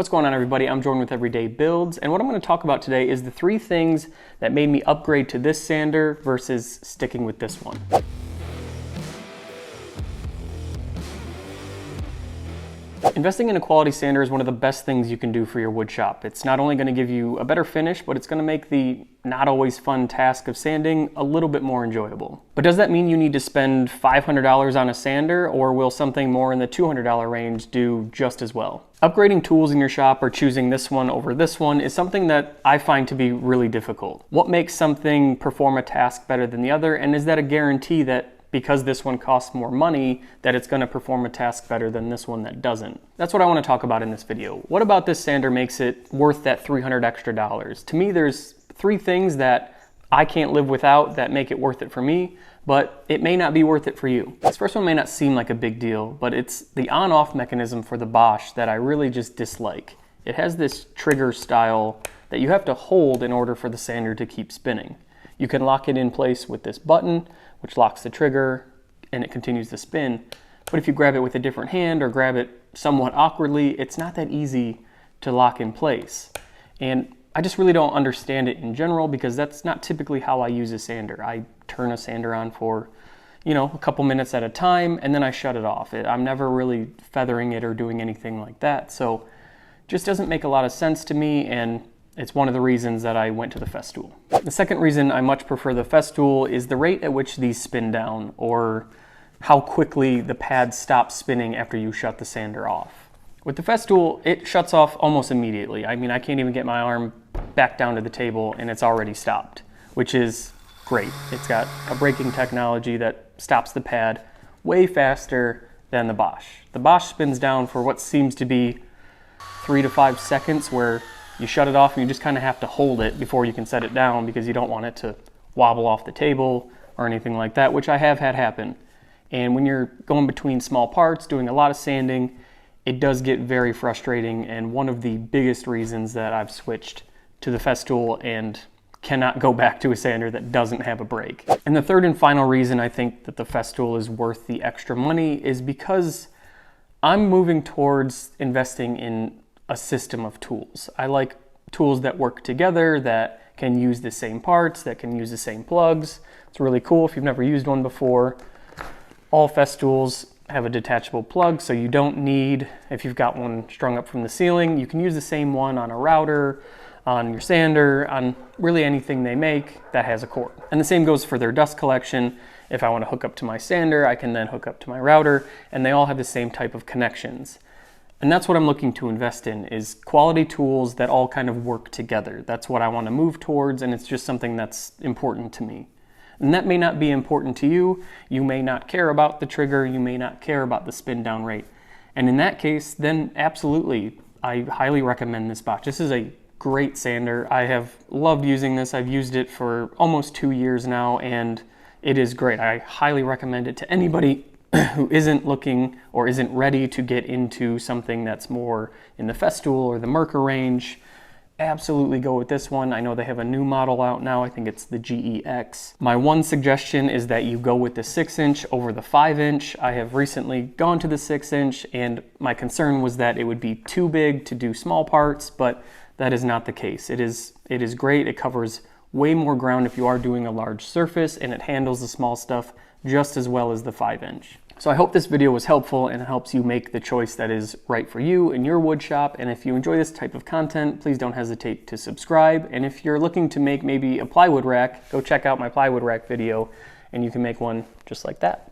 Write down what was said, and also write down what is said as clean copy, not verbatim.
What's going on, everybody? I'm Jordan with Everyday Builds, and what I'm going to talk about today is the 3 things that made me upgrade to this sander versus sticking with this one. Investing in a quality sander is one of the best things you can do for your wood shop. It's not only going to give you a better finish, but it's going to make the not always fun task of sanding a little bit more enjoyable. But does that mean you need to spend $500 on a sander, or will something more in the $200 range do just as well? Upgrading tools in your shop or choosing this one over this one is something that I find to be really difficult. What makes something perform a task better than the other, and is that a guarantee that because this one costs more money, that it's going to perform a task better than this one that doesn't? That's what I want to talk about in this video. What about this sander makes it worth that $300 extra? To me, there's 3 things that I can't live without that make it worth it for me, but it may not be worth it for you. This first one may not seem like a big deal, but it's the on-off mechanism for the Bosch that I really just dislike. It has this trigger style that you have to hold in order for the sander to keep spinning. You can lock it in place with this button, which locks the trigger and it continues to spin. But if you grab it with a different hand or grab it somewhat awkwardly, it's not that easy to lock in place. And I just really don't understand it in general, because that's not typically how I use a sander. I turn a sander on for, a couple minutes at a time, and then I shut it off. I'm never really feathering it or doing anything like that. So it just doesn't make a lot of sense to me, and it's one of the reasons that I went to the Festool. The second reason I much prefer the Festool is the rate at which these spin down, or how quickly the pad stops spinning after you shut the sander off. With the Festool, it shuts off almost immediately. I mean, I can't even get my arm back down to the table and it's already stopped, which is great. It's got a braking technology that stops the pad way faster than the Bosch. The Bosch spins down for what seems to be 3 to 5 seconds, where you shut it off and you just kind of have to hold it before you can set it down, because you don't want it to wobble off the table or anything like that, which I have had happen. And when you're going between small parts, doing a lot of sanding, it does get very frustrating, and one of the biggest reasons that I've switched to the Festool and cannot go back to a sander that doesn't have a brake. And the third and final reason I think that the Festool is worth the extra money is because I'm moving towards investing in a system of tools. I like tools that work together, that can use the same parts, that can use the same plugs. It's really cool if you've never used one before. All Festools have a detachable plug, so you don't need, if you've got one strung up from the ceiling, you can use the same one on a router, on your sander, on really anything they make that has a cord. And the same goes for their dust collection. If I want to hook up to my sander, I can then hook up to my router, and they all have the same type of connections. And that's what I'm looking to invest in, is quality tools that all kind of work together. That's what I want to move towards, and it's just something that's important to me. And that may not be important to you. You may not care about the trigger. You may not care about the spin down rate. And in that case, then absolutely, I highly recommend this Bosch. This is a great sander. I have loved using this. I've used it for almost 2 years now, and it is great. I highly recommend it to anybody who isn't looking or isn't ready to get into something that's more in the Festool or the Merkur range. Absolutely go with this one. I know they have a new model out now. I think it's the GEX. My one suggestion is that you go with the 6-inch over the 5-inch. I have recently gone to the 6-inch, and my concern was that it would be too big to do small parts, but that is not the case. It is great. It covers way more ground if you are doing a large surface, and it handles the small stuff just as well as the 5-inch. So I hope this video was helpful and it helps you make the choice that is right for you in your wood shop. And if you enjoy this type of content, please don't hesitate to subscribe. And if you're looking to make maybe a plywood rack, go check out my plywood rack video and you can make one just like that.